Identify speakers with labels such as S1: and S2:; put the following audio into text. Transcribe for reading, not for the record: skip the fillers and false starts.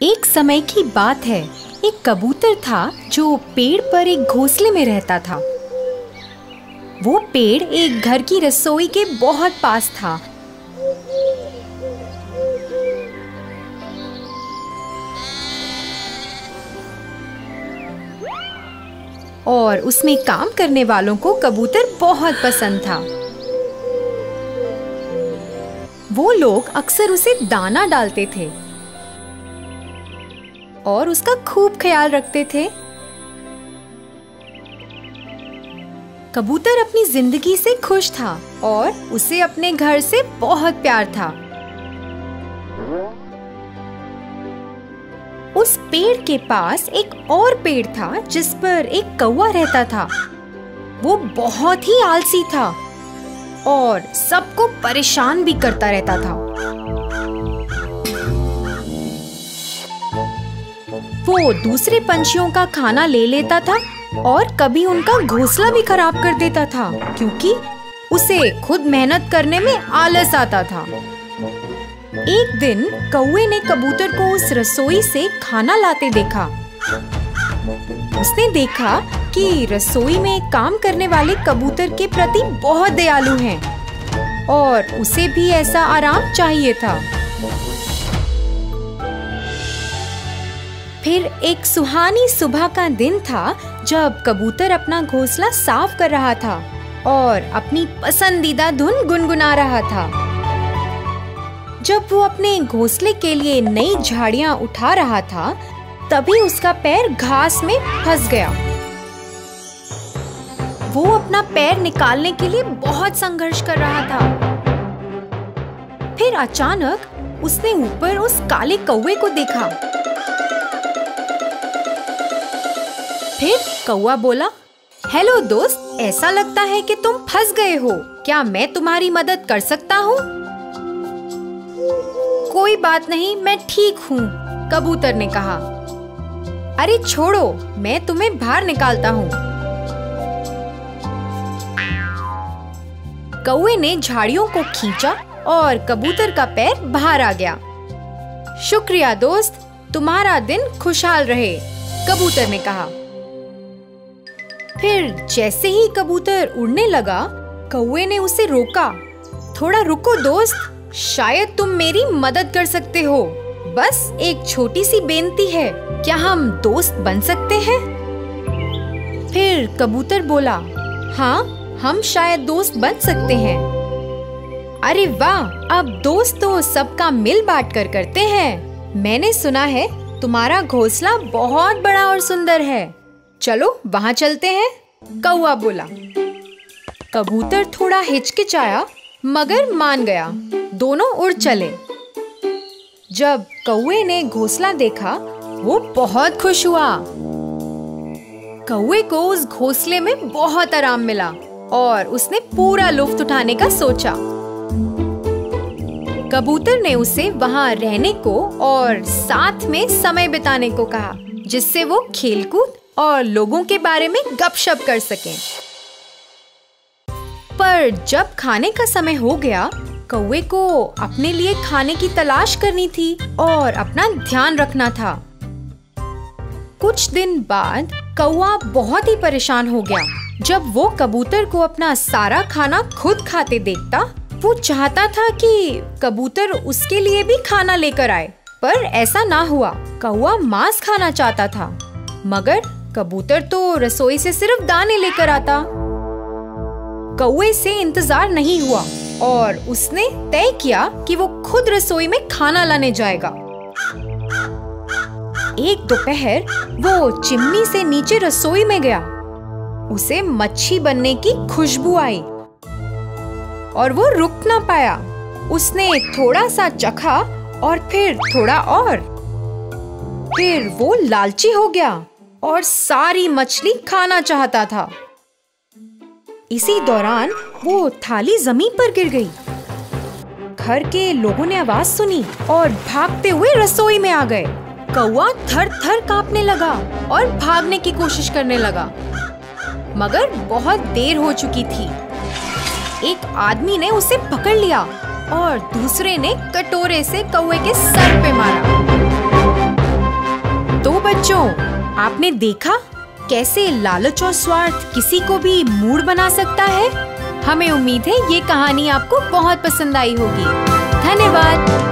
S1: एक समय की बात है। एक कबूतर था जो पेड़ पर एक घोंसले में रहता था। वो पेड़ एक घर की रसोई के बहुत पास था। और उसमें काम करने वालों को कबूतर बहुत पसंद था। वो लोग अक्सर उसे दाना डालते थे और उसका खूब ख्याल रखते थे। कबूतर अपनी जिंदगी से खुश था और उसे अपने घर से बहुत प्यार था। उस पेड़ के पास एक और पेड़ था जिस पर एक कौवा रहता था। वो बहुत ही आलसी था और सबको परेशान भी करता रहता था। वो दूसरे पंछियों का खाना ले लेता था और कभी उनका घोंसला भी खराब कर देता था क्योंकि उसे खुद मेहनत करने में आलस आता था। एक दिन कौवे ने कबूतर को उस रसोई से खाना लाते देखा। उसने देखा कि रसोई में काम करने वाले कबूतर के प्रति बहुत दयालु हैं और उसे भी ऐसा आराम चाहिए था। फिर एक सुहानी सुबह का दिन था जब कबूतर अपना घोंसला साफ कर रहा था और अपनी पसंदीदा धुन गुनगुना रहा था। जब वो अपने घोंसले के लिए नई झाड़ियां उठा रहा था तभी उसका पैर घास में फंस गया। वो अपना पैर निकालने के लिए बहुत संघर्ष कर रहा था। फिर अचानक उसने ऊपर उस काले कौवे को देखा। फिर कौवा बोला, हेलो दोस्त, ऐसा लगता है कि तुम फंस गए हो। क्या मैं तुम्हारी मदद कर सकता हूँ? कोई बात नहीं, मैं ठीक हूँ, कबूतर ने कहा। अरे छोड़ो, मैं तुम्हें बाहर निकालता हूँ। कौवे ने झाड़ियों को खींचा और कबूतर का पैर बाहर आ गया। शुक्रिया दोस्त, तुम्हारा दिन खुशहाल रहे, कबूतर ने कहा। फिर जैसे ही कबूतर उड़ने लगा, कौवे ने उसे रोका। थोड़ा रुको दोस्त, शायद तुम मेरी मदद कर सकते हो। बस एक छोटी सी बेनती है, क्या हम दोस्त बन सकते हैं? फिर कबूतर बोला, हाँ, हम शायद दोस्त बन सकते हैं। अरे वाह, अब दोस्त तो सबका मिल बांट कर करते हैं। मैंने सुना है तुम्हारा घोंसला बहुत बड़ा और सुंदर है। चलो वहां चलते हैं, कौवा बोला। कबूतर थोड़ा हिचकिचाया मगर मान गया। दोनों उड़ चले। जब कौवे ने घोंसला देखा वो बहुत खुश हुआ। कौवे को उस घोंसले में बहुत आराम मिला और उसने पूरा लुत्फ उठाने का सोचा। कबूतर ने उसे वहां रहने को और साथ में समय बिताने को कहा, जिससे वो खेलकूद और लोगों के बारे में गपशप कर सकें। पर जब खाने का समय हो गया, कौवे को अपने लिए खाने की तलाश करनी थी और अपना ध्यान रखना था। कुछ दिन बाद कौवा बहुत ही परेशान हो गया। जब वो कबूतर को अपना सारा खाना खुद खाते देखता, वो चाहता था कि कबूतर उसके लिए भी खाना लेकर आए, पर ऐसा ना हुआ। कौवा मांस खाना चाहता था, मगर कबूतर तो रसोई से सिर्फ दाने लेकर आता। कौवे से इंतजार नहीं हुआ और उसने तय किया कि वो खुद रसोई में खाना लाने जाएगा। एक दोपहर वो चिमनी से नीचे रसोई में गया। उसे मच्छी बनने की खुशबू आई और वो रुक ना पाया। उसने थोड़ा सा चखा और फिर थोड़ा और। फिर वो लालची हो गया और सारी मछली खाना चाहता था। इसी दौरान वो थाली जमीन पर गिर गई। घर के लोगों ने आवाज सुनी और भागते हुए रसोई में आ गए। कौवा थर-थर कांपने लगा और भागने की कोशिश करने लगा, मगर बहुत देर हो चुकी थी। एक आदमी ने उसे पकड़ लिया और दूसरे ने कटोरे से कौवे के सर पे मारा। बच्चों, आपने देखा कैसे लालच और स्वार्थ किसी को भी मूढ़ बना सकता है। हमें उम्मीद है ये कहानी आपको बहुत पसंद आई होगी। धन्यवाद।